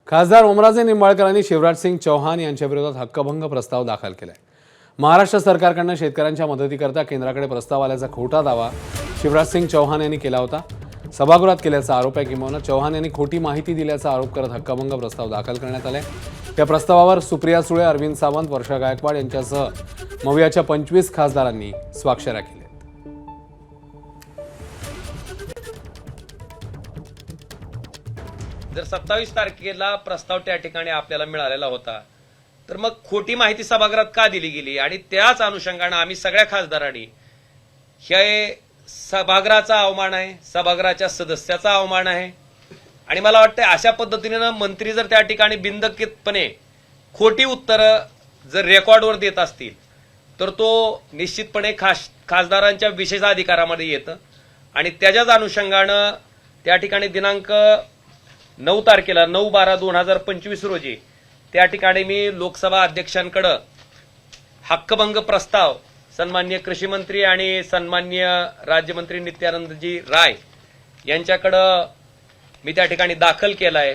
खासदार ओमराजे निंबाळकरांनी शिवराजसिंग चौहान यांच्या विरोधात हक्कभंग प्रस्ताव दाखल केलाय। महाराष्ट्र सरकारकडून शेतकऱ्यांच्या मदतीकरता केंद्राकडे प्रस्ताव आल्याचा खोटा दावा शिवराजसिंग चौहान यांनी केला होता। सभागृहात केल्याचा आरोप आहे। किंवा चौहान यांनी खोटी माहिती दिल्याचा आरोप करत हक्कभंग प्रस्ताव दाखल करण्यात आलाय। त्या प्रस्तावावर सुप्रिया सुळे, अरविंद सावंत, वर्षा गायकवाड यांच्यासह मवियाच्या 25 खासदारांनी स्वाक्षऱ्या केल्या। जर 27 तारखेला प्रस्ताव त्या ठिकाणी आपल्याला मिळालेला होता, तर मग खोटी माहिती सभागृहात का दिली गेली? आणि त्याच अनुषंगाने आम्ही सगळ्या खासदारांनी हे सभागृहाचा अवमान आहे, सभागृहाच्या सदस्याचा अवमान आहे। आणि मला वाटतं अशा पद्धतीने मंत्री जर त्या ठिकाणी बिनधास्तपणे खोटी उत्तरं जर रेकॉर्डवर देत असतील, तर तो निश्चितपणे खासदारांच्या विशेष अधिकारामध्ये येतं। आणि त्याच्याच अनुषंगाने त्या ठिकाणी दिनांक 9 तारखेला 9/12/2025 रोजी त्या ठिकाणी मी लोकसभा अध्यक्षांकडे हक्कभंग प्रस्ताव सन्माननीय कृषी मंत्री आणि सन्माननीय राज्यमंत्री नित्यानंदजी राय यांच्याकडे मी त्या ठिकाणी दाखल केला आहे।